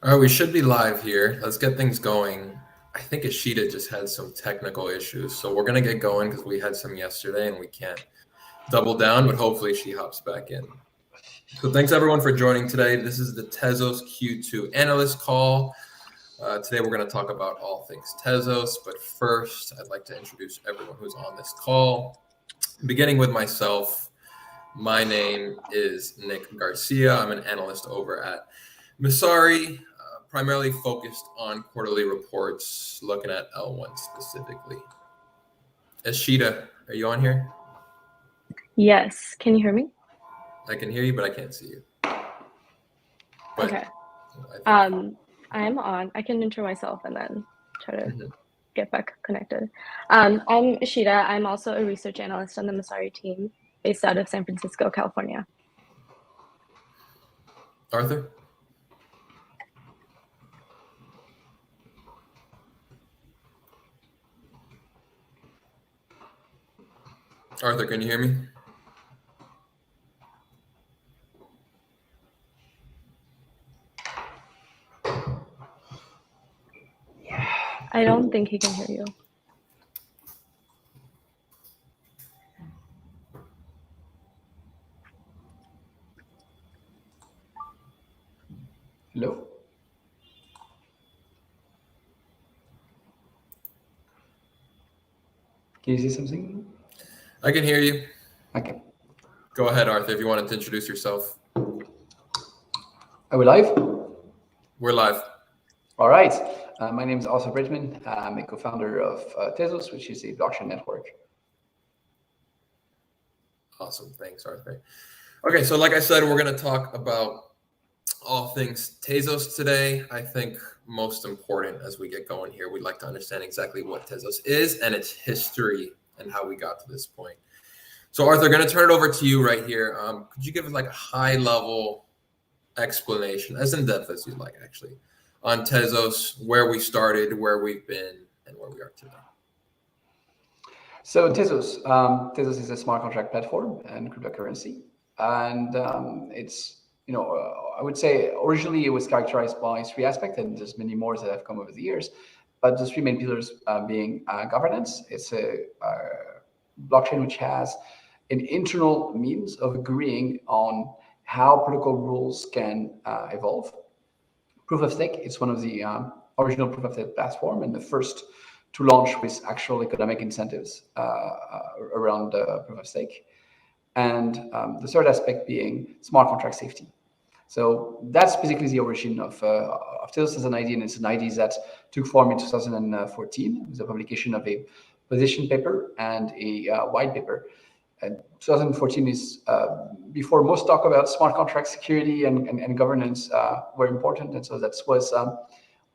All right, we should be live here. Let's get things going. I think Eshita just had some technical issues, so we're going to get going because we had some yesterday and we can't double down, but hopefully she hops back in. So thanks everyone for joining today. This is the Tezos Q2 Analyst call. Today we're going to talk about all things Tezos, but first I'd like to introduce everyone who's on this call. Beginning with myself, my name is Nick Garcia. I'm an analyst over at Messari, primarily focused on quarterly reports, looking at L1 specifically. Eshita, are you on here? Yes. Can you hear me? I can hear you, but I can't see you. But okay. I'm on. I can intro myself and then try to get back connected. I'm Eshita. I'm also a research analyst on the Messari team based out of San Francisco, California. Arthur? Arthur, can you hear me? I don't think he can hear you. Hello? Can you see something? I can hear you. Okay. Go ahead, Arthur, if you wanted to introduce yourself. Are we live? We're live. All right. My name is Arthur Breitman. I'm a co-founder of Tezos, which is a blockchain network. Awesome. Thanks, Arthur. Okay, so like I said, we're going to talk about all things Tezos today. I think most important as we get going here, we'd like to understand exactly what Tezos is and its history and how we got to this point. So Arthur, going to turn it over to you right here. Could you give us like a high level explanation, as in depth as you'd like actually, on Tezos, where we started, where we've been, and where we are today? So Tezos is a smart contract platform and cryptocurrency. And it's, I would say originally it was characterized by three aspects, and there's many more that have come over the years. But the three main pillars being governance. It's a blockchain which has an internal means of agreeing on how protocol rules can evolve. Proof of stake is one of the original proof of stake platform and the first to launch with actual economic incentives around proof of stake. And the third aspect being smart contract safety. So that's basically the origin of Tezos as an idea, and it's an idea that took form in 2014 with the publication of a position paper and a white paper. And 2014 is before most talk about smart contract security and governance were important, and so that was,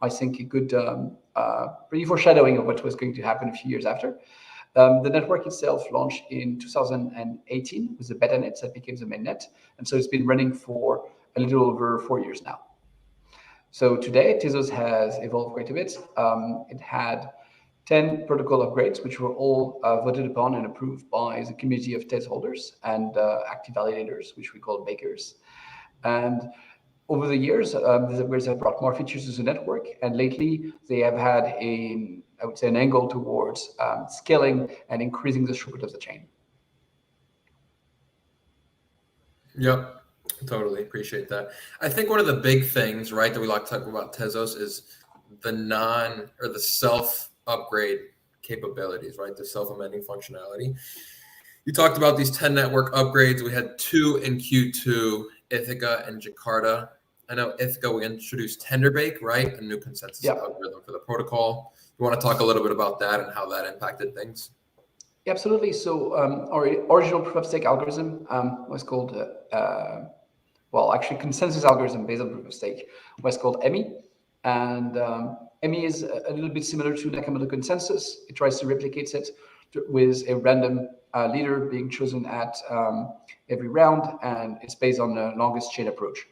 I think, a good pretty foreshadowing of what was going to happen a few years after. The network itself launched in 2018 with the beta net that became the main net, and so it's been running for a little over 4 years now. So today, Tezos has evolved quite a bit. It had 10 protocol upgrades, which were all voted upon and approved by the community of Tez holders and active validators, which we call bakers. And over the years, these upgrades have brought more features to the network, and lately they have had I would say, an angle towards scaling and increasing the throughput of the chain. Yep. Totally appreciate that. I think one of the big things, right, that we like to talk about Tezos is the self-upgrade capabilities, right? The self-amending functionality. You talked about these 10 network upgrades. We had 2 in Q2, Ithaca and Jakarta. I know Ithaca, we introduced Tenderbake, right? A new consensus algorithm for the protocol. You want to talk a little bit about that and how that impacted things? Yeah, absolutely. So our original proof of stake algorithm was called consensus algorithm based on proof of stake was called EMI. And EMI is a little bit similar to Nakamoto consensus. It tries to replicate it with a random leader being chosen at every round, and it's based on the longest chain approach.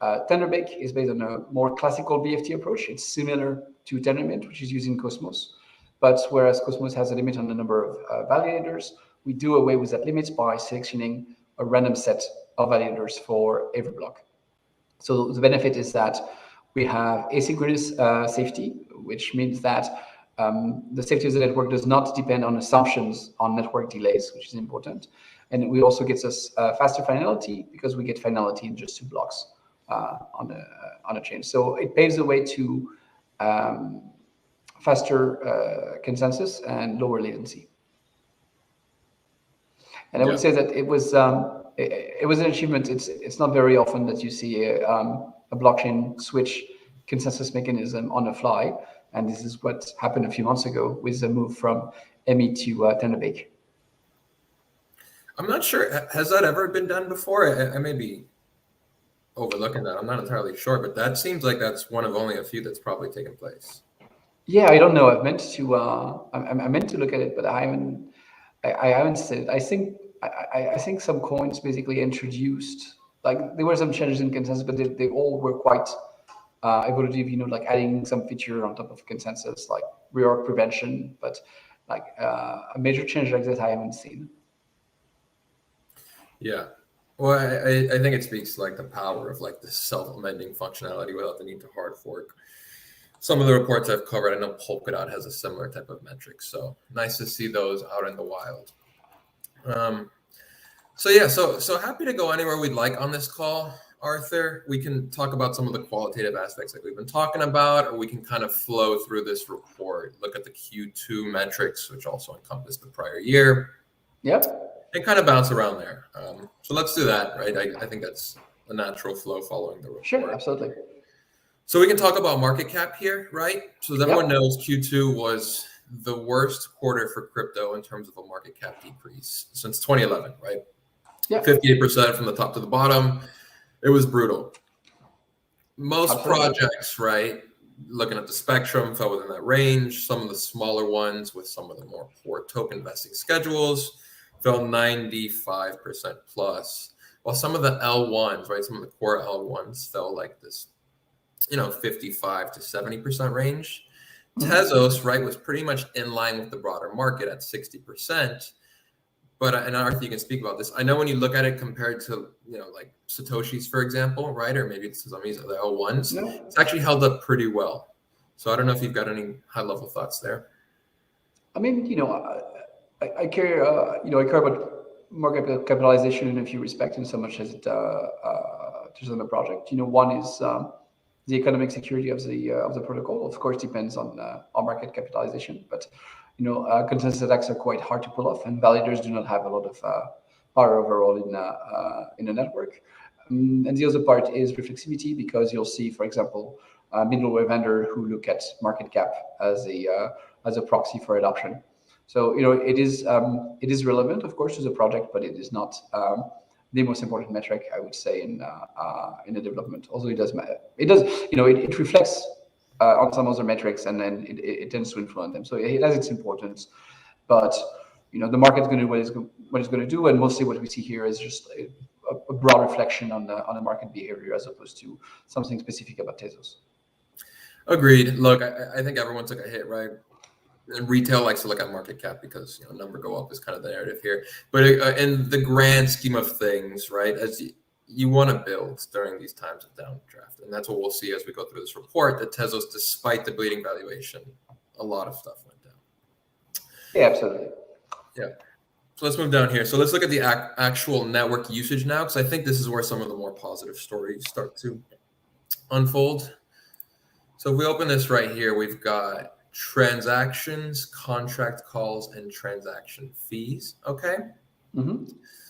Tenderbake is based on a more classical BFT approach. It's similar to Tendermint, which is using Cosmos. But whereas Cosmos has a limit on the number of validators, we do away with that limit by selectioning a random set of validators for every block. So the benefit is that We have asynchronous safety, which means that the safety of the network does not depend on assumptions on network delays, which is important. And it also gets us faster finality because we get finality in just 2 blocks on a chain. So it paves the way to faster consensus and lower latency. And I would say that it was an achievement. It's not very often that you see a blockchain switch consensus mechanism on the fly, and this is what happened a few months ago with the move from ME to Tenderbank. I'm not sure. Has that ever been done before? I may be overlooking that. I'm not entirely sure, but that seems like that's one of only a few that's probably taken place. Yeah, I don't know. I've meant to. I meant to look at it, but I haven't seen it. I think some coins basically introduced, like, there were some changes in consensus, but they all were quite evolutive. You know, like adding some feature on top of consensus, like reorg prevention. But like a major change like that, I haven't seen. Yeah. Well, I think it speaks to like the power of like the self-amending functionality without the need to hard fork. Some of the reports I've covered, I know Polkadot has a similar type of metric. So nice to see those out in the wild. So happy to go anywhere we'd like on this call, Arthur. We can talk about some of the qualitative aspects like we've been talking about, or we can kind of flow through this report, look at the Q2 metrics, which also encompass the prior year. Yep. And kind of bounce around there. So let's do that, right? I think that's a natural flow following the report. Sure, absolutely. So we can talk about market cap here, right? So as everyone knows, Q2 was the worst quarter for crypto in terms of a market cap decrease since 2011, right? Yeah. 58% from the top to the bottom. It was brutal. Most projects, right, looking at the spectrum, fell within that range. Some of the smaller ones with some of the more poor token vesting schedules fell 95% plus, while some of the L1s, right, some of the core L1s fell like this, 55 to 70% range. Tezos, right, was pretty much in line with the broader market at 60%. But, and Arthur, you can speak about this. I know when you look at it compared to, like Satoshi's, for example, right, or maybe it's some of these other L1s, it's actually held up pretty well. So I don't know if you've got any high-level thoughts there. I mean, I care about market capitalization in a few respects, in so much as it touches on the project. One is the economic security of the protocol. Of course, depends on market capitalization, but consensus attacks are quite hard to pull off, and validators do not have a lot of power overall in the network. And the other part is reflexivity, because you'll see, for example, a middleware vendor who look at market cap as a proxy for adoption. So it is relevant, of course, to the project, but it is not the most important metric, I would say, in the development. Although it does matter, it reflects on some other metrics, and then it tends to influence them. So it has its importance, but the market's going to do what it's going to do, and mostly what we see here is just a broad reflection on the market behavior as opposed to something specific about Tezos. Agreed. Look, I think everyone took a hit, right? And retail likes to look at market cap because number go up is kind of the narrative here. But in the grand scheme of things, right, as you want to build during these times of downdraft, and that's what we'll see as we go through this report. That Tezos, despite the bleeding valuation, a lot of stuff went down. Yeah, absolutely. Yeah. So let's move down here. So let's look at the actual network usage now, because I think this is where some of the more positive stories start to unfold. So if we open this right here, we've got transactions, contract calls, and transaction fees. Okay. Mm-hmm.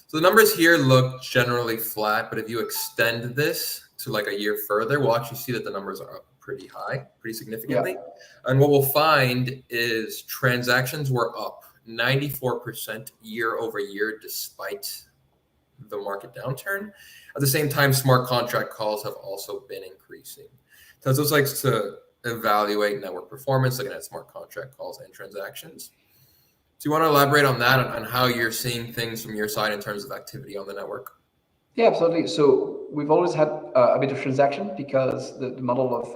So the numbers here look generally flat, but if you extend this to like a year further, we'll actually see that the numbers are up pretty high, pretty significantly. Yeah. And what we'll find is transactions were up 94% year over year, despite the market downturn. At the same time, smart contract calls have also been increasing. Tezos likes to evaluate network performance, looking at smart contract calls and transactions. Do you want to elaborate on that, on how you're seeing things from your side in terms of activity on the network? Yeah, absolutely. So we've always had a bit of transaction, because the model of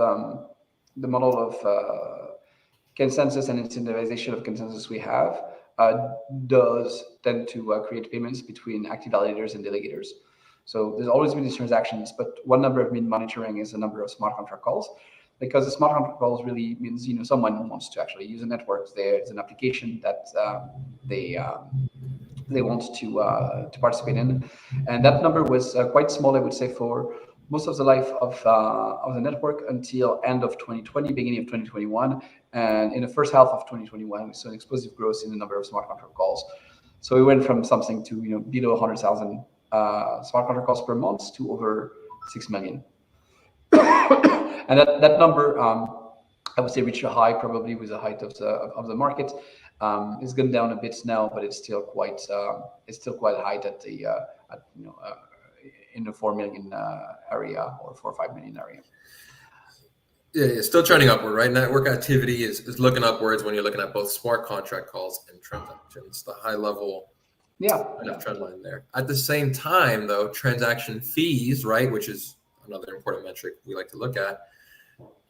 consensus and incentivization of consensus we have does tend to create payments between active validators and delegators. So there's always been these transactions, but one number I've been monitoring is the number of smart contract calls, because the smart contract calls really means someone wants to actually use a network. There's an application that they want to participate in, and that number was quite small, I would say, for most of the life of the network until end of 2020, beginning of 2021, and in the first half of 2021, we saw an explosive growth in the number of smart contract calls. So we went from something to below 100,000 smart contract calls per month to over 6 million, and that number, I would say, reached a high probably with the height of the market. It's gone down a bit now, but it's still quite high at the in the 4 million area, or 4 or 5 million area. Yeah, it's still trending upward, right? Network activity is looking upwards when you're looking at both smart contract calls and transactions. The high level trend line there. At the same time, though, transaction fees, right, which is another important metric we like to look at,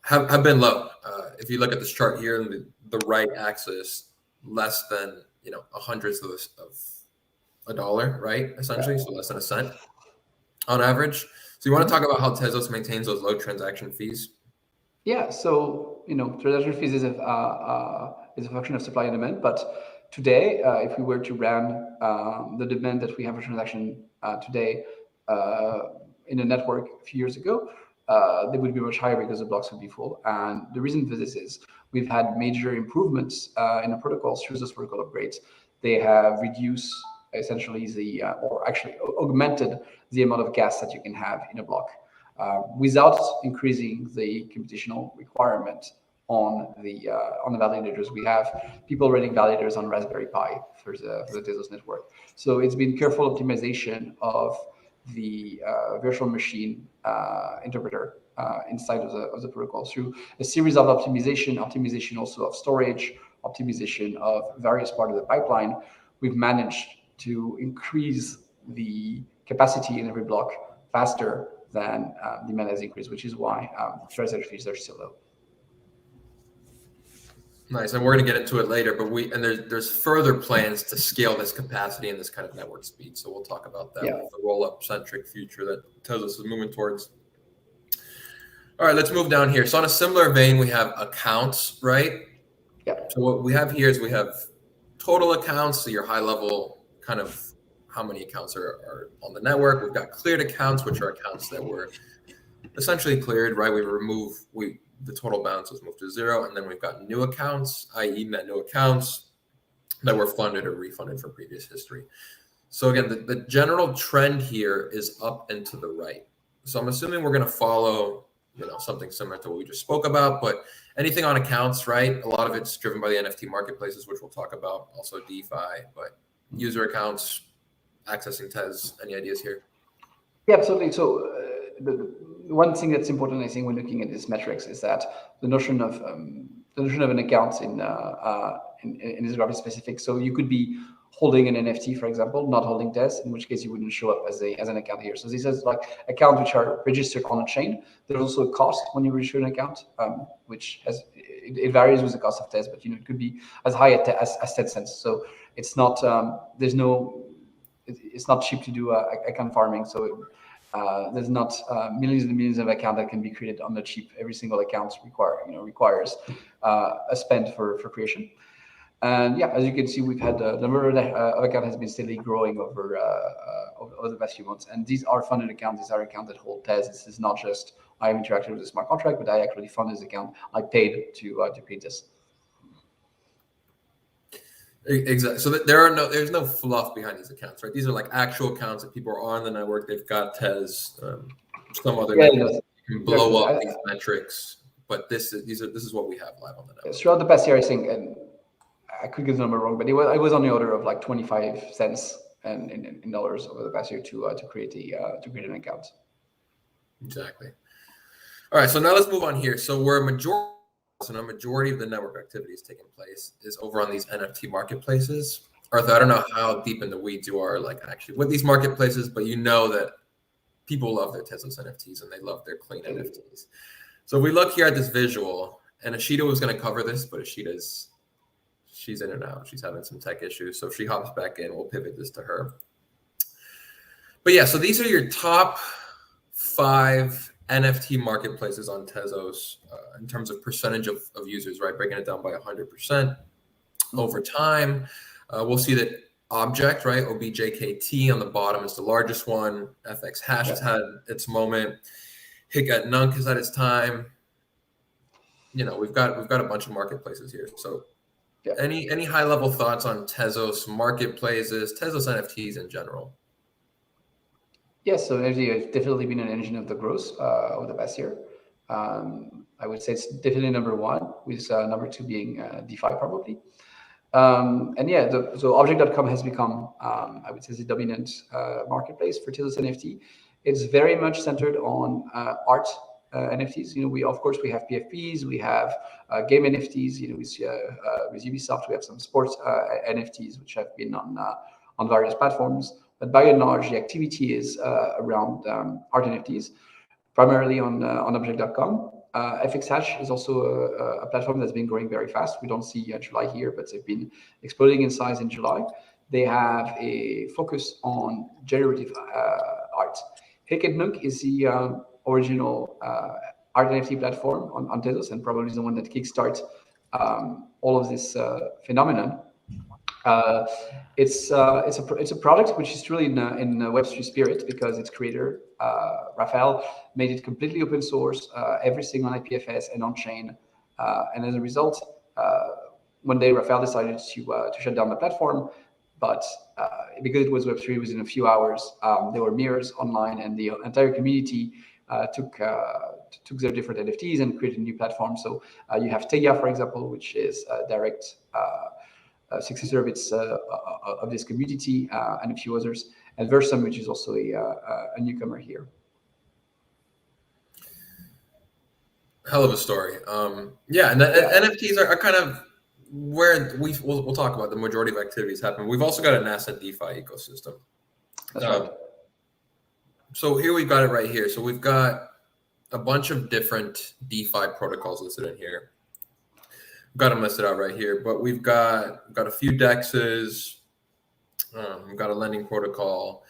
have been low. If you look at this chart here in the right axis, less than a hundredth of a dollar, right? Essentially, so less than a cent on average. So you want to talk about how Tezos maintains those low transaction fees? Yeah. So transaction fees is a function of supply and demand. But today, if we were to run the demand that we have for transaction today in a network a few years ago, they would be much higher because the blocks would be full. And the reason for this is we've had major improvements in the protocols through those protocol upgrades. They have reduced essentially or actually augmented the amount of gas that you can have in a block without increasing the computational requirement on the validators. We have people running validators on Raspberry Pi for the Tezos network. So it's been careful optimization of the virtual machine interpreter inside of the protocol through a series of optimization also of storage, optimization of various parts of the pipeline. We've managed to increase the capacity in every block faster than demand has increased, which is why transaction fees are still low. Nice, and we're going to get into it later, but there's further plans to scale this capacity and this kind of network speed. So we'll talk about that with the roll-up centric future that Tezos is moving towards. All right, let's move down here. So on a similar vein, we have accounts, right? Yeah. So what we have here is we have total accounts, so your high level kind of how many accounts are on the network. We've got cleared accounts, which are accounts that were essentially cleared, right? The total balance was moved to zero, and then we've got new accounts, i.e. net new accounts that were funded or refunded from previous history. So again, the general trend here is up and to the right. So I'm assuming we're going to follow something similar to what we just spoke about, but anything on accounts, right? A lot of it's driven by the NFT marketplaces, which we'll talk about, also DeFi, but user accounts, accessing Tez, any ideas here? Yeah, absolutely. So the one thing that's important, I think, when looking at these metrics is that the notion of an account in is rather specific. So you could be holding an NFT, for example, not holding Tez, in which case you wouldn't show up as an account here. So this is like accounts which are registered on a chain. There's also a cost when you register an account, which it varies with the cost of Tez, but it could be as high as 10 cents. So it's not it's not cheap to do account farming. So there's not millions and millions of accounts that can be created on the cheap. Every single account requires a spend for creation. And yeah, as you can see, we've had the number of account has been steadily growing over the past few months. And these are funded accounts. These are accounts that hold Tez. This is not just I've interacted with a smart contract, but I actually fund this account. I paid to create this. Exactly. So there's no fluff behind these accounts, right? These are like actual accounts that people are on the network. They've got Tez, some other you can blow up these metrics, but this is what we have live on the network. Throughout the past year, I think, and I could get the number wrong, but it was on the order of like 25 cents in dollars over the past year to create an account. Exactly. All right, so now let's move on here. So a majority of the network activity is taking place is over on these NFT marketplaces. Arthur, I don't know how deep in the weeds you are, like actually with these marketplaces, but you know that people love their Tezos NFTs and they love their clean NFTs. So if we look here at this visual, and Eshita was going to cover this, but she's in and out. She's having some tech issues. So if she hops back in, we'll pivot this to her. But yeah, so these are your top 5 NFT marketplaces on Tezos in terms of percentage of users, right? Breaking it down by 100% over time. We'll see that Object, right? OBJKT on the bottom is the largest one. FX Hash has had its moment. Hicat Nunk has had its time. You know, we've got a bunch of marketplaces here. So any high level thoughts on Tezos marketplaces, Tezos NFTs in general? Yes, so NFT has definitely been an engine of the growth over the past year. I would say it's definitely number one, with number two being DeFi probably. And yeah, so Object.com has become, I would say, the dominant marketplace for Tezos NFT. It's very much centered on art NFTs. You know, we have PFPs, we have game NFTs. You know, with Ubisoft, we have some sports NFTs which have been on various platforms. But by and large, the activity is around art NFTs, primarily on Object.com. FX Hash is also a platform that's been growing very fast. We don't see July here, but they've been exploding in size in July. They have a focus on generative art. Hicat Nunk is the original art NFT platform on Tezos, and probably the one that kickstarts all of this phenomenon. It's a product which is truly in Web3 spirit, because its creator Raphael made it completely open source, everything on IPFS and on chain, and as a result, one day Raphael decided to shut down the platform, but because it was Web3, within a few hours there were mirrors online, and the entire community took their different NFTs and created a new platform. So you have Teya, for example, which is a direct successor of this community, and a few others, and Versum, which is also a newcomer here. Hell of a story. Yeah, and NFTs are kind of where we'll talk about the majority of activities happen. We've also got an asset DeFi ecosystem. That's right. So here we've got it right here. So we've got a bunch of different DeFi protocols listed in here. We've got them listed out right here, but we've got a few DEXs. We've got a lending protocol.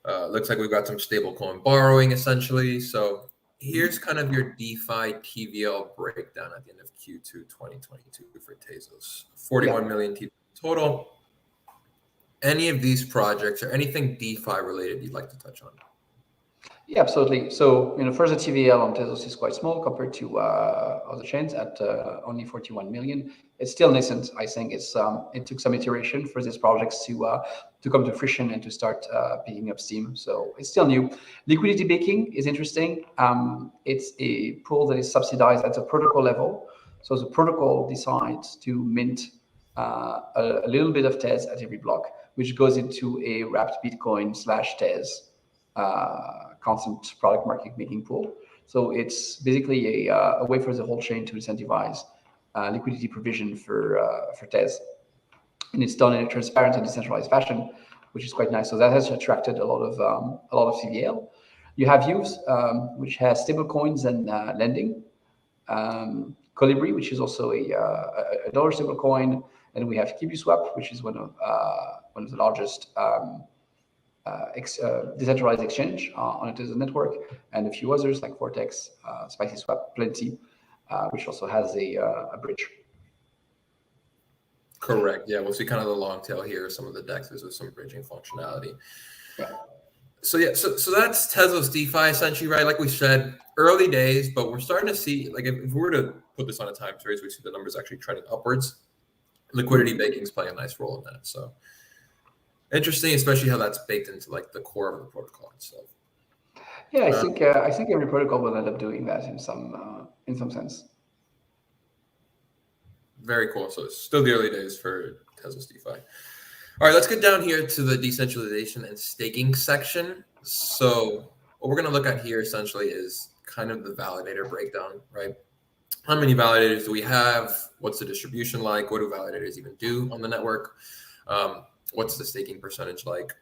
Looks like we've got some stablecoin borrowing essentially. So here's kind of your DeFi TVL breakdown at the end of Q2 2022 for Tezos. 41 million TVL total. Any of these projects or anything DeFi related you'd like to touch on? Yeah, absolutely. So, you know, first, the TVL on Tezos is quite small compared to other chains at only 41 million. It's still nascent. I think it took some iteration for these projects to come to fruition and to start picking up steam. So it's still new. Liquidity baking is interesting. It's a pool that is subsidized at the protocol level. So the protocol decides to mint a little bit of Tez at every block, which goes into a wrapped Bitcoin / Tez constant product market making pool. So it's basically a way for the whole chain to incentivize liquidity provision for Tez, and it's done in a transparent and decentralized fashion, which is quite nice. So that has attracted a lot of CVL. You have Use, which has stable coins and lending. Colibri, which is also a dollar stable coin, and we have KibiSwap, which is one of the largest decentralized exchange on a Tezos network, and a few others like Vortex, SpicySwap, Plenty, which also has a bridge. Correct. Yeah, we'll see kind of the long tail here, some of the DEXs with some bridging functionality. Yeah. So that's Tezos DeFi essentially, right? Like we said, early days, but we're starting to see, like if we were to put this on a time series, we see the numbers actually trending upwards. Liquidity baking is playing a nice role in that. So interesting, especially how that's baked into like the core of the protocol itself. Yeah, I think every protocol will end up doing that in some sense. Very cool. So it's still the early days for Tezos DeFi. All right, let's get down here to the decentralization and staking section. So what we're going to look at here essentially is kind of the validator breakdown, right? How many validators do we have? What's the distribution like? What do validators even do on the network? What's the staking percentage like?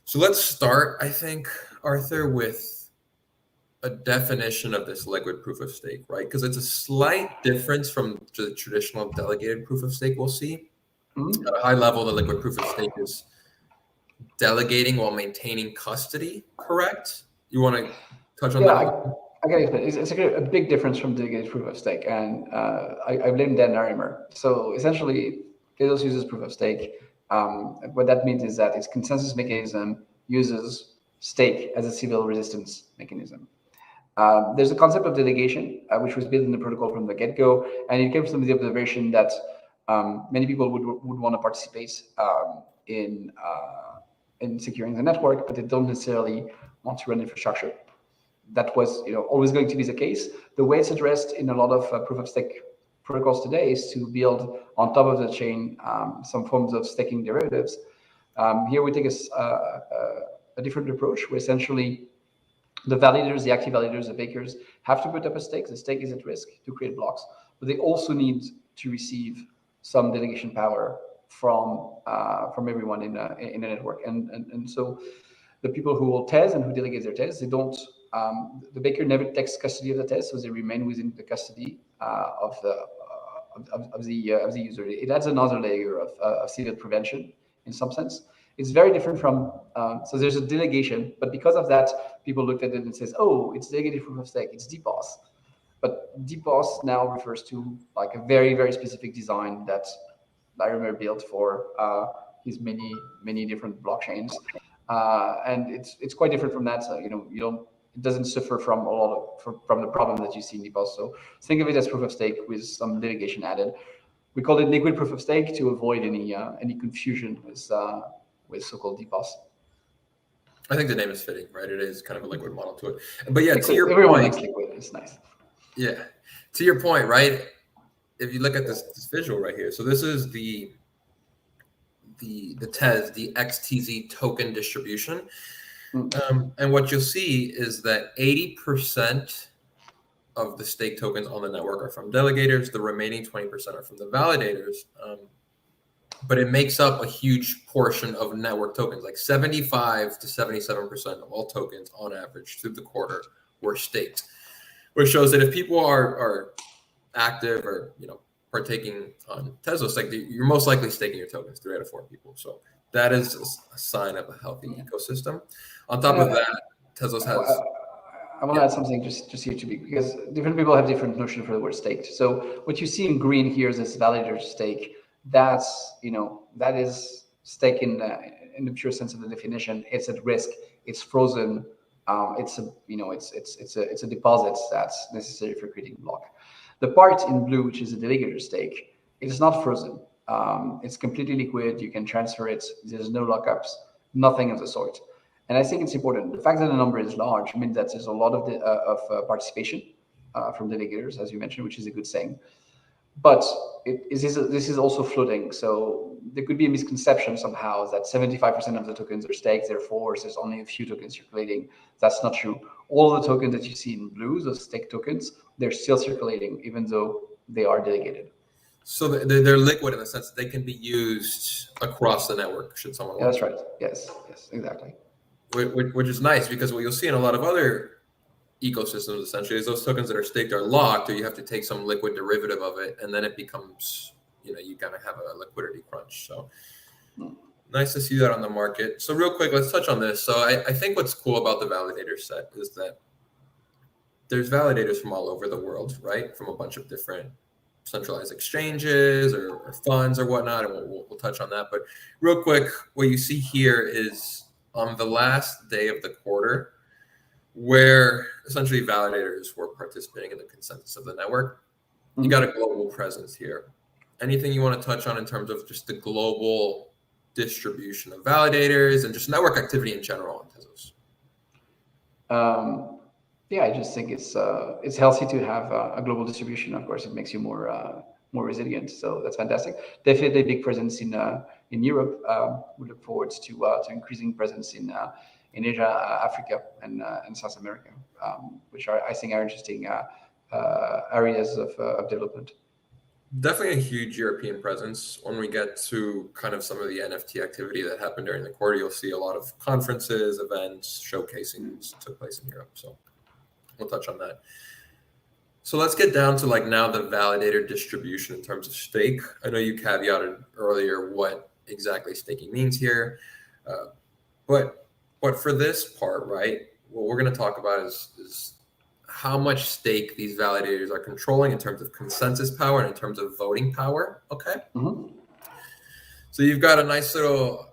So let's start, I think, Arthur, with a definition of this liquid proof of stake, right? Because it's a slight difference from the traditional delegated proof of stake we'll see. At a high level, the liquid proof of stake is delegating while maintaining custody, correct? You want to touch on Yeah, that? I get it. It's a big difference from delegated proof of stake, and I blame Dan Larimer. So essentially, Tezos uses proof of stake. What that means is that its consensus mechanism uses stake as a civil resistance mechanism. There's a concept of delegation, which was built in the protocol from the get-go, and it came from the observation that many people would want to participate in securing the network, but they don't necessarily want to run infrastructure. That was, always going to be the case. The way it's addressed in a lot of proof of stake protocols today is to build on top of the chain some forms of staking derivatives. Here we take a different approach, where essentially the validators, the active validators, the bakers have to put up a stake. The stake is at risk to create blocks, but they also need to receive some delegation power from everyone in a network. And so the people who will tez and who delegate their tez, they don't. The baker never takes custody of the tez, so they remain within the custody of the user. It adds another layer of civil prevention in some sense. It's very different from, so there's a delegation, but because of that, people looked at it and says, oh, it's delegated proof of stake, it's DPoS. But DPoS now refers to like a very, very specific design that Larimer built for his many different blockchains. And it's quite different from that. So, it doesn't suffer from from the problem that you see in DPoS. So think of it as proof of stake with some delegation added. We call it liquid proof of stake to avoid any confusion with so-called DPoS. I think the name is fitting, right? It is kind of a liquid model to it. But yeah, liquid. To your Everyone point, likes liquid. It's nice. Yeah, to your point, right? If you look at this visual right here, so this is the TEZ, the XTZ token distribution. And what you'll see is that 80% of the stake tokens on the network are from delegators. The remaining 20% are from the validators. But it makes up a huge portion of network tokens, like 75 to 77% of all tokens on average through the quarter were staked, which shows that if people are active or partaking on Tezos, like you're most likely staking your tokens, 3 out of 4 people. So that is a sign of a healthy ecosystem. On top of that, Tezos has. I want to add something just here because different people have different notion for the word staked. So what you see in green here is this validator stake. That's that is stake in the pure sense of the definition. It's at risk. It's frozen. It's a deposit that's necessary for creating a block. The part in blue, which is a delegator stake, it is not frozen. It's completely liquid. You can transfer it. There's no lockups, nothing of the sort. And I think it's important. The fact that the number is large means that there's a lot of participation from delegators, as you mentioned, which is a good thing. But this is also floating. So there could be a misconception somehow that 75% of the tokens are staked, therefore there's only a few tokens circulating. That's not true. All the tokens that you see in blue, those stake tokens, they're still circulating, even though they are delegated. So they're liquid in the sense that they can be used across the network should someone want. That's right. Yes, exactly. Which is nice, because what you'll see in a lot of other ecosystems essentially is those tokens that are staked are locked, or you have to take some liquid derivative of it, and then it becomes, you kind of have a liquidity crunch. So nice to see that on the market. So real quick, let's touch on this. So I think what's cool about the validator set is that there's validators from all over the world, right? From a bunch of different centralized exchanges or funds or whatnot, and we'll touch on that. But real quick, what you see here is on the last day of the quarter, where essentially validators were participating in the consensus of the network. You got a global presence here. Anything you want to touch on in terms of just the global distribution of validators and just network activity in general on Tezos? Yeah, I just think it's healthy to have a global distribution. Of course, it makes you more resilient. So that's fantastic. Definitely a big presence in Europe. We look forward to increasing presence in Asia, Africa, and South America, which I think are interesting areas of development. Definitely a huge European presence. When we get to kind of some of the NFT activity that happened during the quarter, you'll see a lot of conferences, events, showcasings took place in Europe. So we'll touch on that. So let's get down to now the validator distribution in terms of stake. I know you caveated earlier what exactly staking means here. But for this part, right, what we're going to talk about is how much stake these validators are controlling in terms of consensus power and in terms of voting power. Okay. Mm-hmm. So you've got a nice little,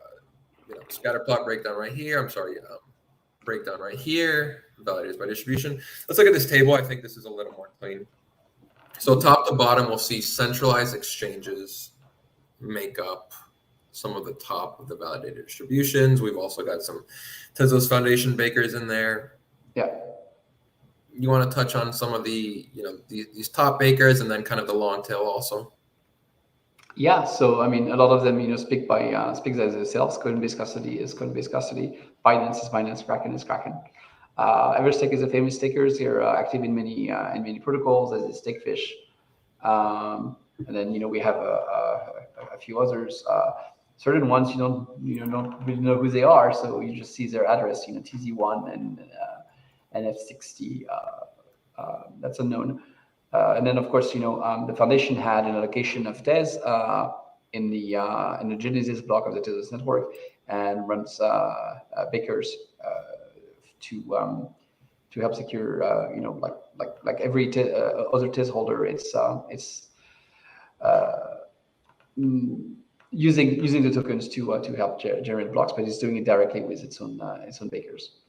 scatter plot breakdown right here. I'm sorry, breakdown right here. Validators by distribution. Let's look at this table. I think this is a little more clean. So top to bottom, we'll see centralized exchanges make up some of the top of the validator distributions. We've also got some Tezos Foundation bakers in there. Yeah. You want to touch on some of the, these top bakers and then kind of the long tail also? Yeah, so I mean, a lot of them, speak as themselves. Coinbase custody is Coinbase custody. Binance is Binance. Kraken is Kraken. Everstake is a famous stakers. They're active in many protocols, as is Stakefish. And then we have a few others. Certain ones you don't really know who they are, so you just see their address. TZ1 and NF60. That's unknown. And then, of course, the foundation had an allocation of Tez in the Genesis block of the Tezos network, and runs bakers to help secure, like every other Tez holder, it's using the tokens to help generate blocks, but it's doing it directly with its own bakers.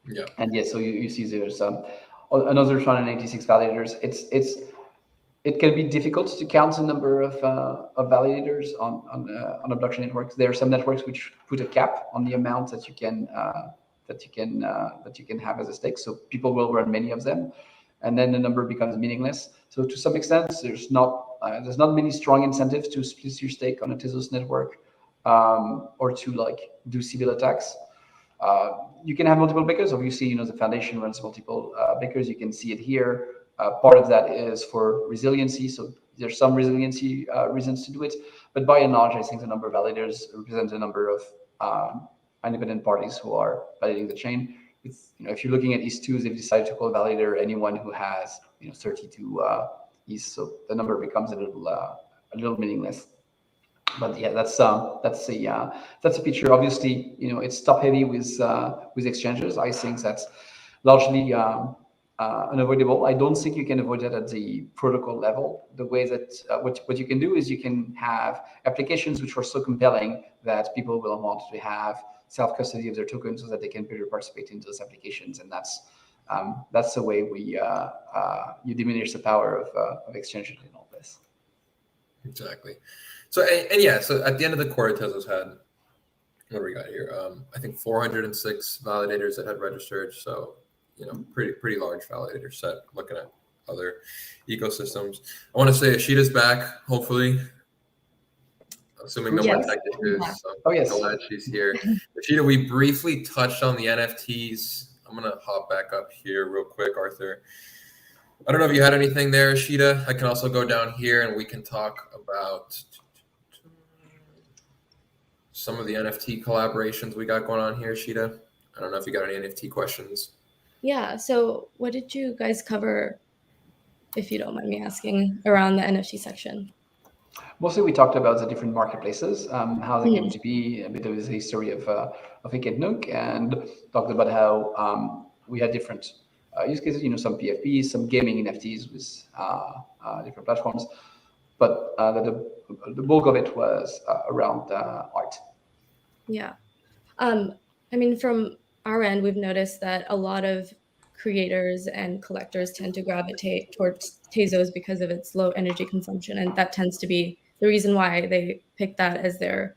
Yeah. And yes, so you see there's another 286 validators. It can be difficult to count the number of validators on a blockchain network. There are some networks which put a cap on the amount that you can have as a stake. So people will run many of them, and then the number becomes meaningless. So to some extent, there's not many strong incentives to split your stake on a Tezos network, or to do civil attacks. You can have multiple bakers. Obviously, the foundation runs multiple bakers. You can see it here. Part of that is for resiliency. So there's some resiliency reasons to do it. But by and large, I think the number of validators represents a number of independent parties who are validating the chain. If you're looking at ETH2s, they've decided to call a validator anyone who has 32 ETH. So the number becomes a little meaningless. But yeah, that's a picture. Obviously, it's top heavy with exchanges. I think that's largely unavoidable. I don't think you can avoid that at the protocol level. The way that what you can do is you can have applications which are so compelling that people will want to have self-custody of their tokens so that they can better participate in those applications, and that's the way you diminish the power of exchanges in all this. Exactly. So so at the end of the quarter, Tezos had, what do we got here? I think 406 validators that had registered. So pretty large validator set. Looking at other ecosystems, I want to say Eshita's back. Hopefully, assuming no more tech issues. So oh yes, glad she's here. Eshita, we briefly touched on the NFTs. I'm gonna hop back up here real quick, Arthur. I don't know if you had anything there, Eshita. I can also go down here and we can talk about some of the NFT collaborations we got going on here, Eshita. I don't know if you got any NFT questions. Yeah. So what did you guys cover, if you don't mind me asking, around the NFT section? Mostly we talked about the different marketplaces, how they came to be, a bit of the history of Hic et Nunc, and talked about how we had different use cases, some PFPs, some gaming NFTs with different platforms, but the bulk of it was around art. Yeah. I mean, from our end, we've noticed that a lot of creators and collectors tend to gravitate towards Tezos because of its low energy consumption, and that tends to be the reason why they pick that as their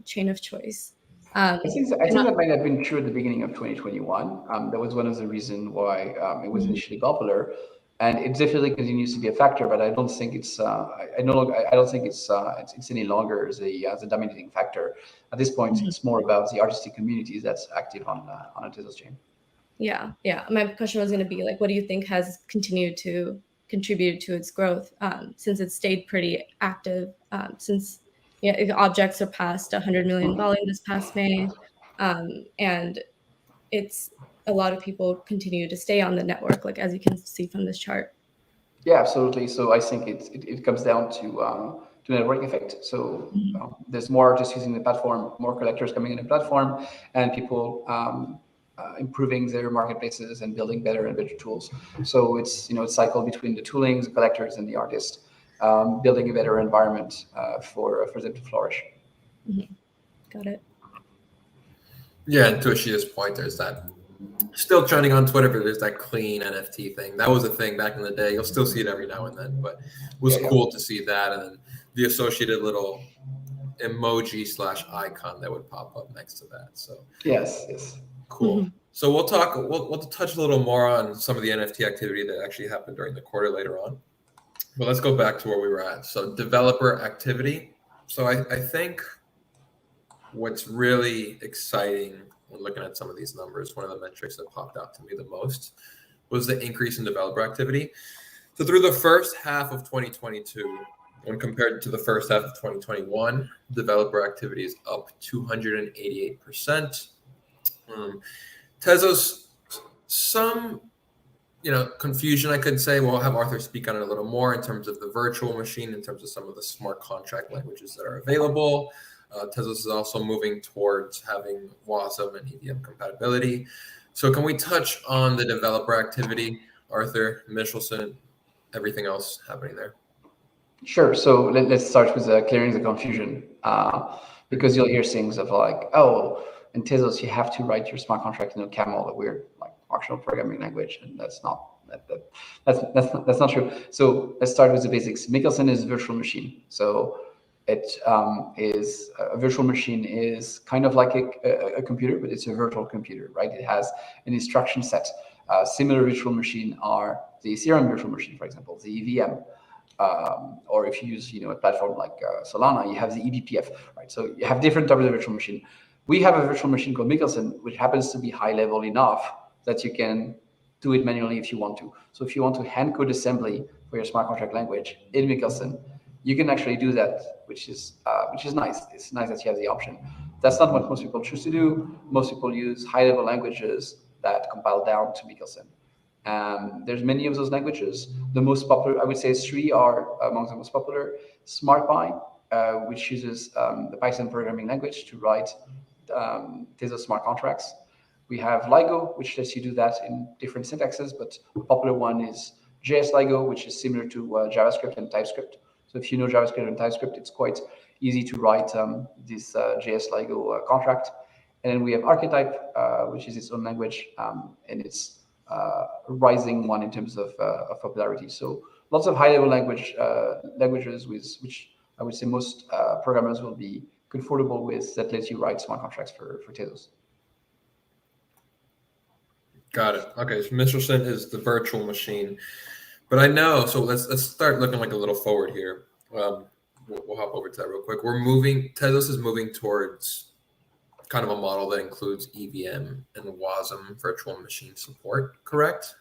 chain of choice. I think that might have been true at the beginning of 2021. That was one of the reasons why it was initially popular, and it definitely continues to be a factor. But I don't think it's I don't think it's any longer the dominating factor at this point. It's more about the artistic communities that's active on a Tezos chain. Yeah. My question was going to be what do you think has continued to contribute to its growth since it stayed pretty active since objects surpassed 100 million volume this past May, and it's a lot of people continue to stay on the network, as you can see from this chart. Yeah, absolutely. So I think it comes down to network effect. So there's more artists using the platform, more collectors coming in the platform, and people improving their marketplaces and building better and better tools. So it's it's cycle between the toolings, the collectors, and the artists, building a better environment for them to flourish. Mm-hmm. Got it. Yeah, and to Ashita's point, there's that still trending on Twitter, but there's that clean NFT thing. That was a thing back in the day. You'll still see it every now and then, but it was cool to see that, and then the associated little emoji / icon that would pop up next to that. So yes, cool. Mm-hmm. So we'll touch a little more on some of the NFT activity that actually happened during the quarter later on. But let's go back to where we were at. So developer activity. So I think what's really exciting when looking at some of these numbers, one of the metrics that popped out to me the most was the increase in developer activity. So through the first half of 2022, when compared to the first half of 2021, developer activity is up 288%. Tezos, some confusion, I could say. We'll have Arthur speak on it a little more in terms of the virtual machine, in terms of some of the smart contract languages that are available. Tezos is also moving towards having WASM and EVM compatibility. So can we touch on the developer activity, Arthur, Michelson, everything else happening there? Sure. So let's start with clearing the confusion, because you'll hear things of like, oh, in Tezos you have to write your smart contract in a Camel, a weird like functional programming language, and that's not true. So let's start with the basics. Michelson is a virtual machine. So it is a virtual machine is kind of like a computer, but it's a virtual computer, right? It has an instruction set. Similar virtual machine are the Ethereum virtual machine, for example, the EVM. Or if you use a platform like Solana, you have the eBPF, right? So you have different types of virtual machine. We have a virtual machine called Michelson, which happens to be high level enough that you can do it manually if you want to. So if you want to hand code assembly for your smart contract language in Michelson, you can actually do that, which is nice. It's nice that you have the option. That's not what most people choose to do. Most people use high level languages that compile down to Michelson. There's many of those languages. The most popular, I would say, 3 are among the most popular. SmartPy, which uses the Python programming language to write Tezos smart contracts. We have LIGO, which lets you do that in different syntaxes, but a popular one is JS LIGO, which is similar to JavaScript and TypeScript. So if you know JavaScript and TypeScript, it's quite easy to write this JS LIGO contract. And then we have Archetype, which is its own language, and it's a rising one in terms of popularity. So lots of high-level languages which I would say most programmers will be comfortable with, that lets you write smart contracts for Tezos. Got it. Okay, so Michelson is the virtual machine, but I know. So let's start looking like a little forward here. We'll hop over to that real quick. Tezos is moving towards kind of a model that includes EVM and WASM virtual machine support, correct?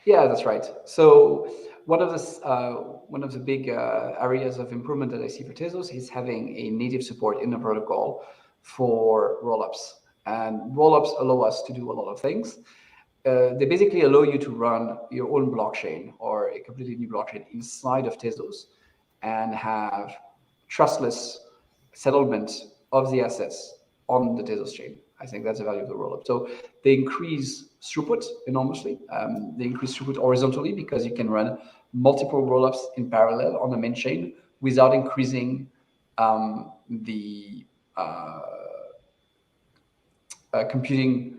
Yeah, that's right. So one of the big areas of improvement that I see for Tezos is having a native support in the protocol for rollups. And rollups allow us to do a lot of things. They basically allow you to run your own blockchain or a completely new blockchain inside of Tezos and have trustless settlement of the assets on the Tezos chain. I think that's the value of the rollup. So they increase throughput enormously. They increase throughput horizontally because you can run multiple rollups in parallel on the main chain without increasing the computing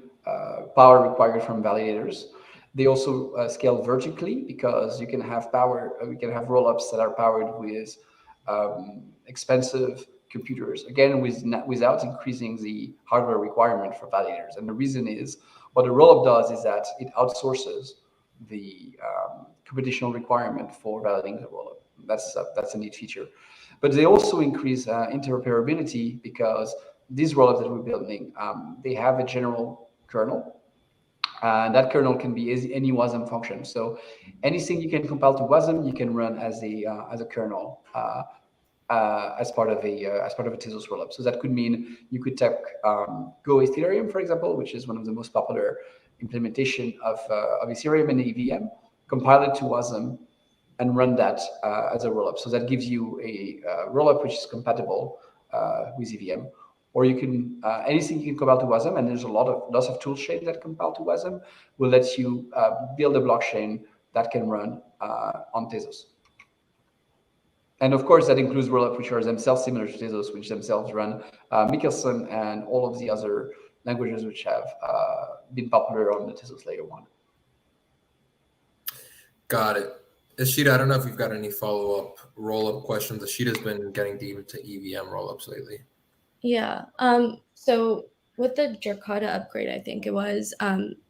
power required from validators. They also scale vertically because you can have we can have rollups that are powered with expensive computers, again, without increasing the hardware requirement for validators. And the reason is, what a rollup does is that it outsources the computational requirement for validating the rollup. That's a neat feature. But they also increase interoperability because these rollups that we're building, they have a general kernel. That kernel can be any WASM function. So anything you can compile to WASM, you can run as a kernel as part of a Tezos rollup. So that could mean you could take Go Ethereum, for example, which is one of the most popular implementation of Ethereum and EVM, compile it to WASM, and run that as a rollup. So that gives you a rollup which is compatible with EVM. Or you can anything you can compile to WASM, and there's lots of toolchains that compile to WASM will let you build a blockchain that can run on Tezos. And of course, that includes rollups which are themselves similar to Tezos, which themselves run Michelson and all of the other languages which have been popular on the Tezos layer 1. Got it. Eshita, I don't know if you've got any follow-up roll-up questions. Eshita's been getting deep into EVM roll-ups lately. Yeah. So with the Jakarta upgrade, I think it was,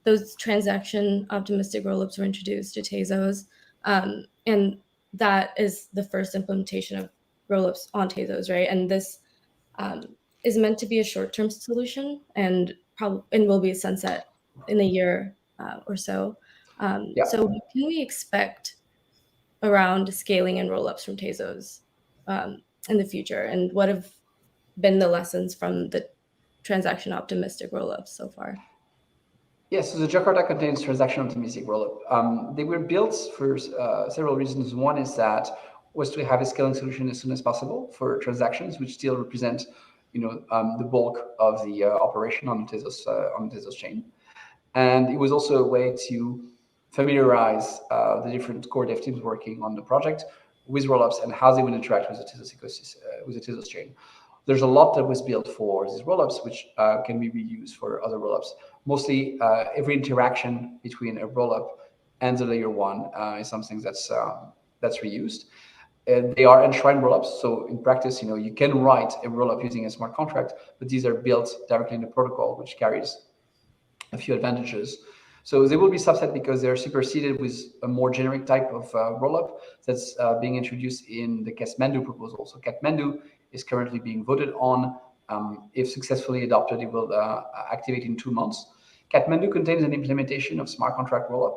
those transaction optimistic rollups were introduced to Tezos. And that is the first implementation of rollups on Tezos, right? And this is meant to be a short-term solution and will be a sunset in a year or so. So what can we expect around scaling and rollups from Tezos in the future? And what have been the lessons from the transaction optimistic rollups so far? Yes, so the Jakarta contains transaction optimistic rollup. They were built for several reasons. One is that was to have a scaling solution as soon as possible for transactions, which still represent, the bulk of the operation on the Tezos chain. And it was also a way to familiarize the different core dev teams working on the project with rollups and how they would interact with the Tezos ecosystem, with the Tezos chain. There's a lot that was built for these rollups, which can be reused for other rollups. Mostly, every interaction between a rollup and the layer 1 is something that's reused. And they are enshrined rollups, so in practice, you can write a rollup using a smart contract, but these are built directly in the protocol, which carries a few advantages. So they will be subset because they're superseded with a more generic type of rollup that's being introduced in the Kathmandu proposal. So Kathmandu is currently being voted on. If successfully adopted, it will activate in 2 months. Kathmandu contains an implementation of smart contract rollup,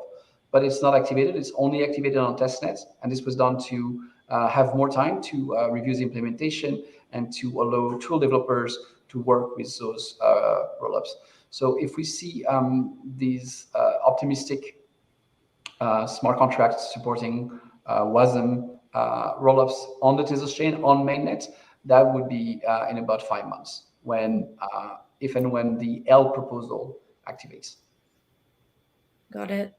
but it's not activated. It's only activated on testnet, and this was done to have more time to review the implementation and to allow tool developers to work with those rollups. So if we see these optimistic smart contracts supporting WASM rollups on the Tezos chain on mainnet, that would be in about 5 months if and when the L proposal activates. Got it.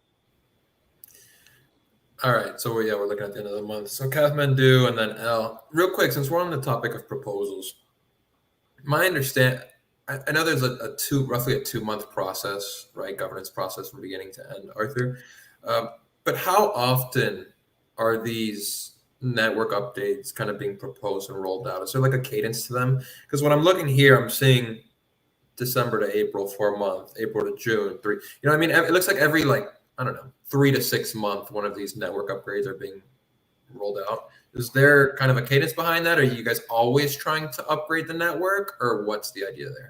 All right, so we're looking at the end of the month. So Kathmandu and then L. Real quick, since we're on the topic of proposals, I know there's roughly a 2-month process, right? Governance process from beginning to end, Arthur. But how often are these network updates kind of being proposed and rolled out? Is there like a cadence to them? Because when I'm looking here, I'm seeing December to April, 4 month, April to June, 3. You know what I mean? It looks like every 3 to 6 month, one of these network upgrades are being rolled out. Is there kind of a cadence behind that? Are you guys always trying to upgrade the network, or what's the idea there?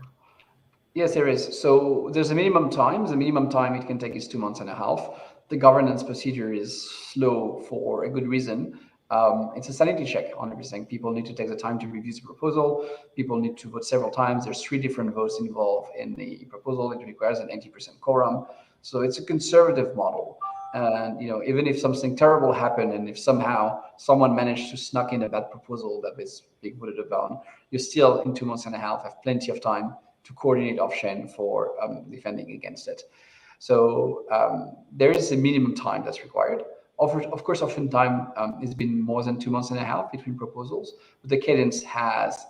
Yes, there is. So there's a minimum time. The minimum time it can take is 2.5 months. The governance procedure is slow for a good reason. It's a sanity check on everything. People need to take the time to review the proposal. People need to vote several times. There's 3 different votes involved in the proposal. It requires an 80% quorum. So it's a conservative model. And even if something terrible happened, and if somehow someone managed to snuck in a bad proposal that was being voted upon, you still in 2.5 months have plenty of time to coordinate off-chain for defending against it. So there is a minimum time that's required. Of course, often time has been more than 2.5 months between proposals, but the cadence has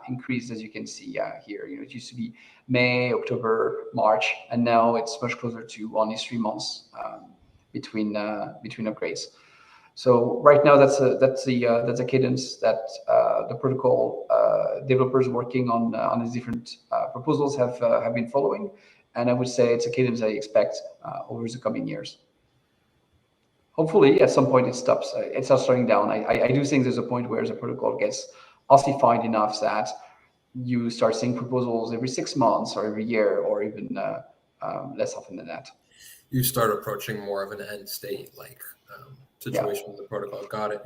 increased, as you can see here. It used to be May, October, March, and now it's much closer to only 3 months between upgrades. So right now, that's a cadence that the protocol developers working on these different proposals have been following, and I would say it's a cadence I expect over the coming years. Hopefully, at some point it stops. It starts slowing down. I do think there's a point where the protocol gets ossified enough that you start seeing proposals every 6 months or every year, or even less often than that. You start approaching more of an end state, situation with the protocol. Got it.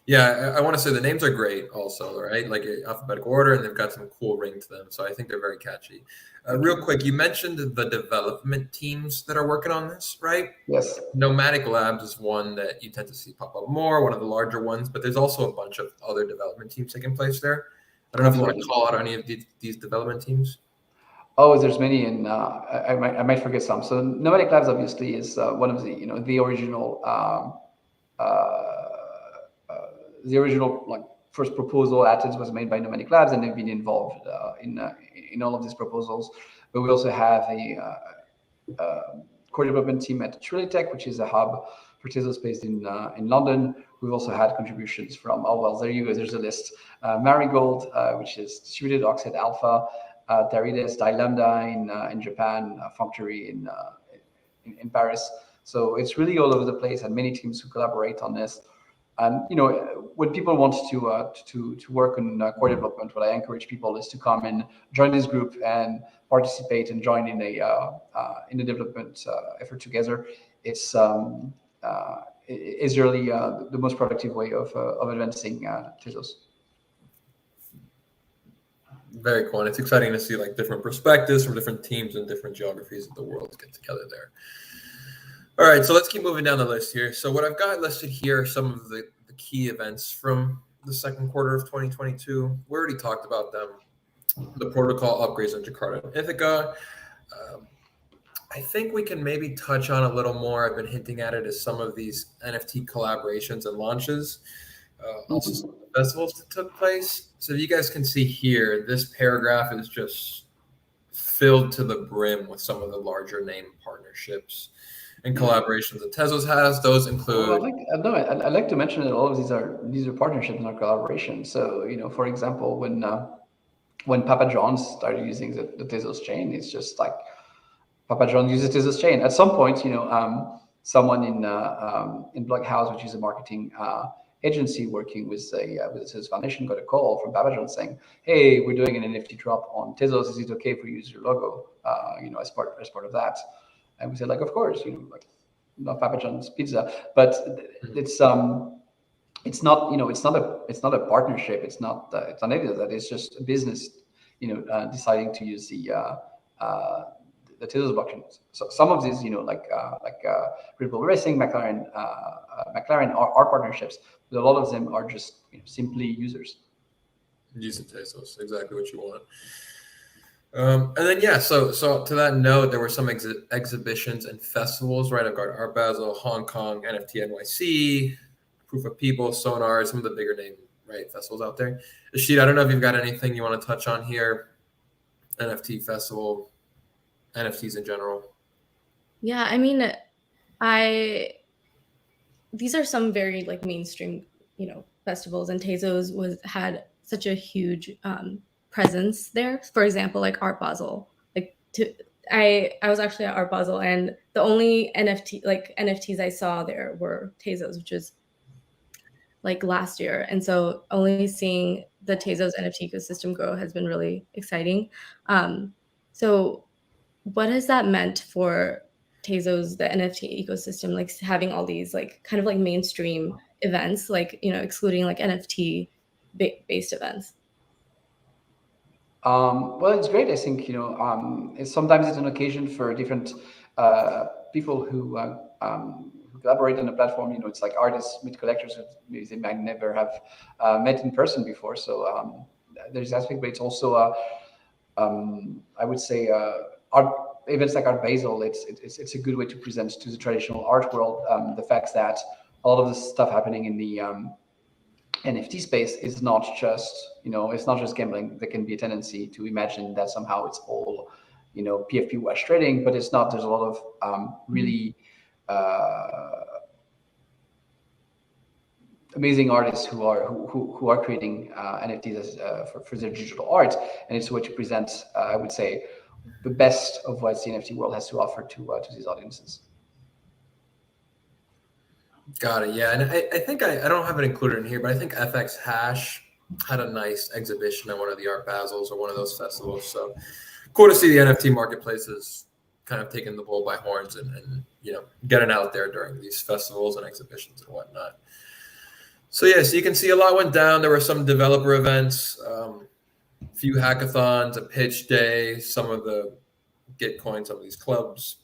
Yeah, I want to say the names are great also, right? Like alphabetical order, and they've got some cool ring to them. So I think they're very catchy. Real quick, you mentioned the development teams that are working on this, right? Yes. Nomadic Labs is one that you tend to see pop up more, one of the larger ones, but there's also a bunch of other development teams taking place there. I don't know if you want to call out any of these development teams. Oh, there's many, and I might forget some. So Nomadic Labs obviously is one of the the original like first proposal at Tezos was made by Nomadic Labs, and they've been involved in all of these proposals. But we also have a core development team at Trilitech, which is a hub for Tezos based in London. We've also had contributions from, oh well, there you go, there's a list. Marigold, which is distributed Oxide Alpha, Darides, Dilambda in Japan, Functory in Paris. So it's really all over the place, and many teams who collaborate on this. And when people want to work on core development, what I encourage people is to come and join this group and participate and join in a development effort together. It's really the most productive way of advancing Tezos. Very cool, and it's exciting to see like different perspectives from different teams and different geographies of the world get together there. All right, so let's keep moving down the list here. So what I've got listed here are some of the key events from the second quarter of 2022. We already talked about them. The protocol upgrades on Jakarta and Ithaca. I think we can maybe touch on a little more. I've been hinting at it as some of these NFT collaborations and launches. Also some of the festivals that took place. So you guys can see here, this paragraph is just filled to the brim with some of the larger name partnerships and collaborations that Tezos has. Those include. I'd like to mention that all of these are partnerships and collaborations. So for example, when Papa John's started using the Tezos chain, it's just like Papa John uses Tezos chain. At some point, someone in Blockhouse, which is a marketing agency working with the Tezos Foundation, got a call from Papa John saying, "Hey, we're doing an NFT drop on Tezos. Is it okay if we use your logo? As part of that?" And we said, like, of course, like not Papa John's pizza, but it's not a partnership. It's not any of that. It's just a business, deciding to use the Tezos blockchain. So some of these, like Red Bull Racing, McLaren are partnerships, but a lot of them are just simply users. Using Tezos, exactly what you want. And then so to that note, there were some exhibitions and festivals, right? I've got Art Basel, Hong Kong, NFT NYC, Proof of People, Sonar, some of the bigger name festivals out there. Eshita, I don't know if you've got anything you want to touch on here. NFT festival, NFTs in general. Yeah, I mean, these are some very like mainstream, festivals, and Tezos had such a huge presence there. For example, like Art Basel. I was actually at Art Basel, and the only NFTs I saw there were Tezos, which is like last year. And so only seeing the Tezos NFT ecosystem grow has been really exciting. So what has that meant for Tezos, the NFT ecosystem, like having all these like kind of like mainstream events, like, excluding like NFT based events? Well, it's great. I think sometimes it's an occasion for different people who collaborate on the platform. It's like artists meet collectors who maybe they might never have met in person before. So there's that aspect, but it's also I would say art events like Art Basel. It's a good way to present to the traditional art world the fact that a lot of the stuff happening in the NFT space is not just, it's not just gambling. There can be a tendency to imagine that somehow it's all, PFP wash trading, but it's not. There's a lot of really amazing artists who are creating NFTs for their digital art, and it's a way to present, I would say, the best of what the NFT world has to offer to these audiences. Got it. Yeah, and I think I don't have it included in here, but I think FX Hash had a nice exhibition at one of the Art Basels or one of those festivals. So cool to see the NFT marketplaces kind of taking the bull by horns and getting out there during these festivals and exhibitions and whatnot. So yeah, so you can see a lot went down. There were some developer events, a few hackathons, a pitch day, some of the Gitcoin, some of these clubs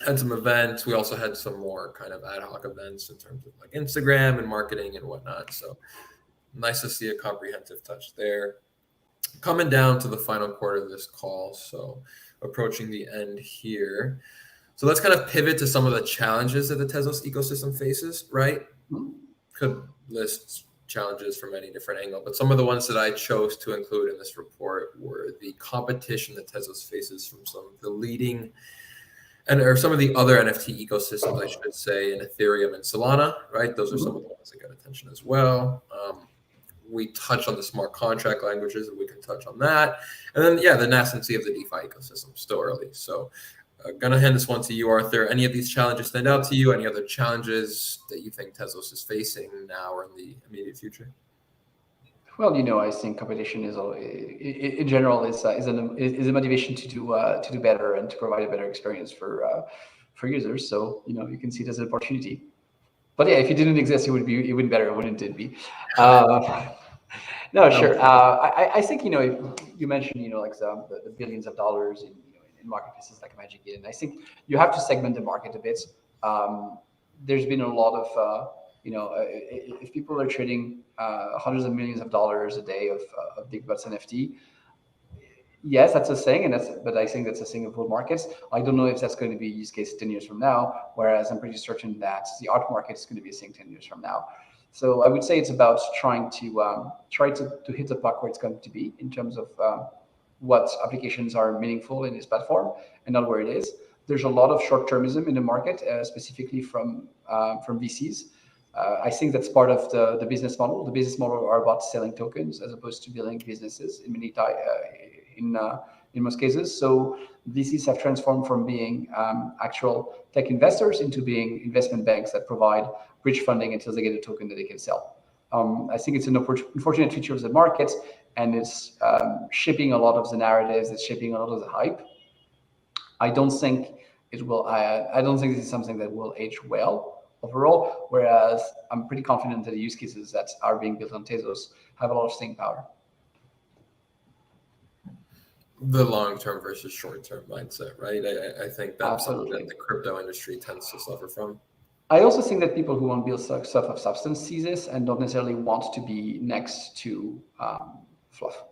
had some events. We also had some more kind of ad hoc events in terms of like Instagram and marketing and whatnot. So nice to see a comprehensive touch there. Coming down to the final quarter of this call, so approaching the end here. So let's kind of pivot to some of the challenges that the Tezos ecosystem faces, right? Could list challenges from any different angle, but some of the ones that I chose to include in this report were the competition that Tezos faces from some of the leading or some of the other NFT ecosystems, I should say, in Ethereum and Solana, right? Those are some of the ones that get attention as well. We touch on the smart contract languages, and we can touch on that. And then, yeah, the nascency of the DeFi ecosystem, still early. So gonna hand this one to you, Arthur. Any of these challenges stand out to you? Any other challenges that you think Tezos is facing now or in the immediate future? Well, I think competition is, in general, is a motivation to do better and to provide a better experience for users. So you can see it as an opportunity. But yeah, if it didn't exist, it would be better, wouldn't it be? No, sure. I think if you mentioned like the billions of dollars in marketplaces like Magic Eden. I think you have to segment the market a bit. There's been a lot of if people are trading hundreds of millions of dollars a day of big butts NFT, yes, that's a thing, but I think that's a thing of bull markets. I don't know if that's going to be a use case 10 years from now, whereas I'm pretty certain that the art market is going to be a thing 10 years from now. So I would say it's about trying to hit the puck where it's going to be in terms of what applications are meaningful in this platform and not where it is. There's a lot of short-termism in the market, specifically from VCs. I think that's part of the business model. The business model are about selling tokens as opposed to building businesses in most cases. So VCs have transformed from being actual tech investors into being investment banks that provide bridge funding until they get a token that they can sell. I think it's an unfortunate feature of the market, and it's shaping a lot of the narratives. It's shaping a lot of the hype. I don't think it will. I don't think this is something that will age well overall. Whereas I'm pretty confident that the use cases that are being built on Tezos have a lot of staying power. The long-term versus short-term mindset, right? I think that's Absolutely something that the crypto industry tends to suffer from. I also think that people who want to build stuff of substance see this and don't necessarily want to be next to fluff.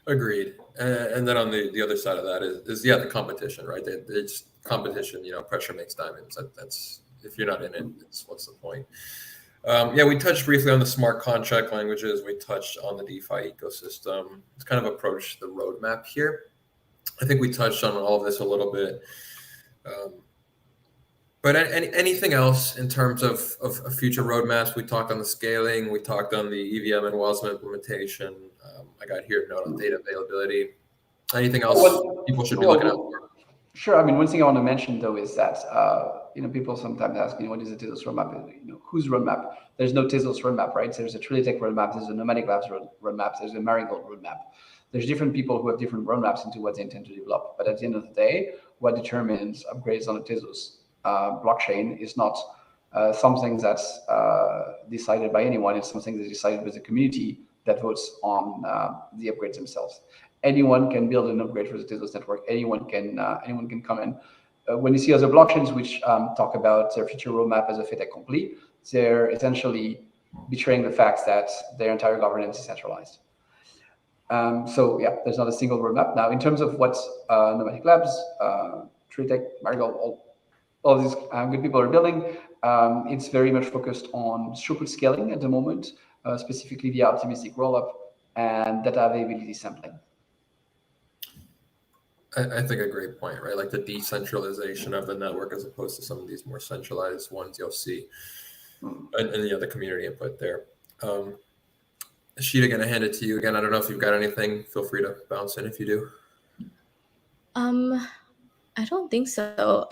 Agreed. And then on the other side of that is the competition, right? It's competition. Pressure makes diamonds. That's if you're not in it, what's the point? We touched briefly on the smart contract languages. We touched on the DeFi ecosystem. Let's kind of approach the roadmap here. I think we touched on all of this a little bit. But anything else in terms of future roadmaps? We talked on the scaling. We talked on the EVM and WASM implementation. I got here a note on data availability. Anything else people should be looking out for? Sure. I mean, one thing I want to mention though is that people sometimes ask, what is the Tezos roadmap? Whose roadmap? There's no Tezos roadmap, right? There's a Trilitech roadmap. There's a Nomadic Labs roadmap. There's a Marigold roadmap. There's different people who have different roadmaps into what they intend to develop. But at the end of the day, what determines upgrades on the Tezos blockchain is not something that's decided by anyone. It's something that's decided with the community that votes on the upgrades themselves. Anyone can build an upgrade for the Tezos network. Anyone can come in. When you see other blockchains which talk about their future roadmap as a fait accompli, they're essentially betraying the fact that their entire governance is centralized. There's not a single roadmap. Now, in terms of what Nomadic Labs, Trilitech, Marigold, all these good people are building, it's very much focused on throughput scaling at the moment, specifically via optimistic rollup and data availability sampling. I think a great point, right? Like the decentralization of the network as opposed to some of these more centralized ones you'll see, and the community input there. Eshita, gonna hand it to you again. I don't know if you've got anything. Feel free to bounce in if you do. I don't think so.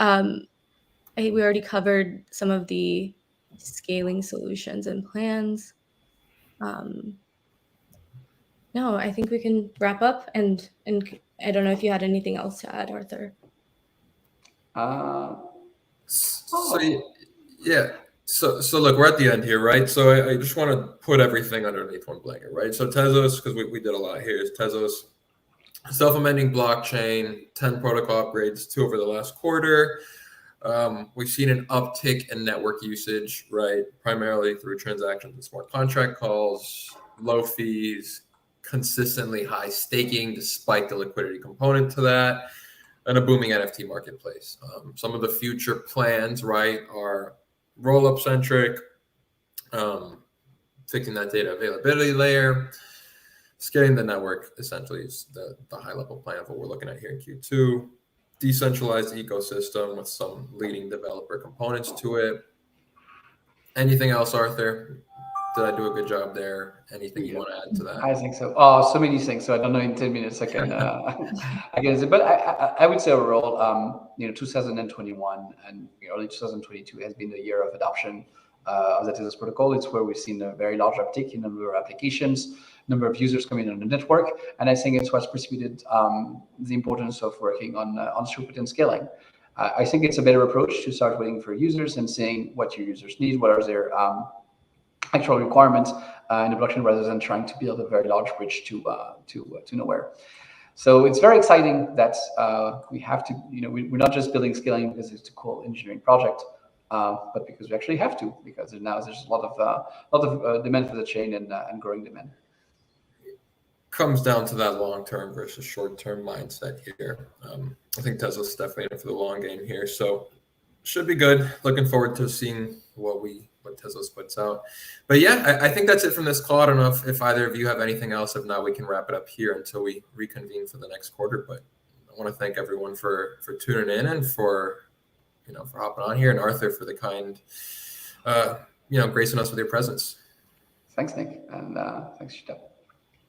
We already covered some of the scaling solutions and plans. No, I think we can wrap up and I don't know if you had anything else to add, Arthur. So yeah. So look, we're at the end here, right? So I just want to put everything underneath one blanket, right? So Tezos, because we did a lot here, is Tezos self-amending blockchain, 10 protocol upgrades, 2 over the last quarter. We've seen an uptick in network usage, right? Primarily through transactions and smart contract calls, low fees, consistently high staking despite the liquidity component to that, and a booming NFT marketplace. Some of the future plans, right, are Rollup centric, fixing that data availability layer, scaling the network essentially is the high level plan of what we're looking at here in Q2. Decentralized ecosystem with some leading developer components to it. Anything else, Arthur? Did I do a good job there? Anything you want to add to that? I think so. So many things. So I don't know in 10 minutes I can I can say, but I would say overall, 2021 and early 2022 has been the year of adoption of the Tezos protocol. It's where we've seen a very large uptick in number of applications, number of users coming on the network, and I think it's what's precipitated the importance of working on throughput and scaling. I think it's a better approach to start waiting for users and seeing what your users need, what are their actual requirements in the blockchain, rather than trying to build a very large bridge to nowhere. So it's very exciting that we have to, we're not just building scaling because it's a cool engineering project, but because we actually have to, because now there's a lot of demand for the chain and growing demand. Comes down to that long-term versus short-term mindset here. I think Tesla's definitely in it for the long game here, so should be good. Looking forward to seeing what Tezos puts out. But yeah, I think that's it from this call. I don't know if either of you have anything else. If not, we can wrap it up here until we reconvene for the next quarter. But I want to thank everyone for tuning in and for hopping on here, and Arthur for the kind gracing us with your presence. Thanks, Nick, and thanks, Eshita.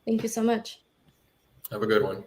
Thank you so much. Have a good one.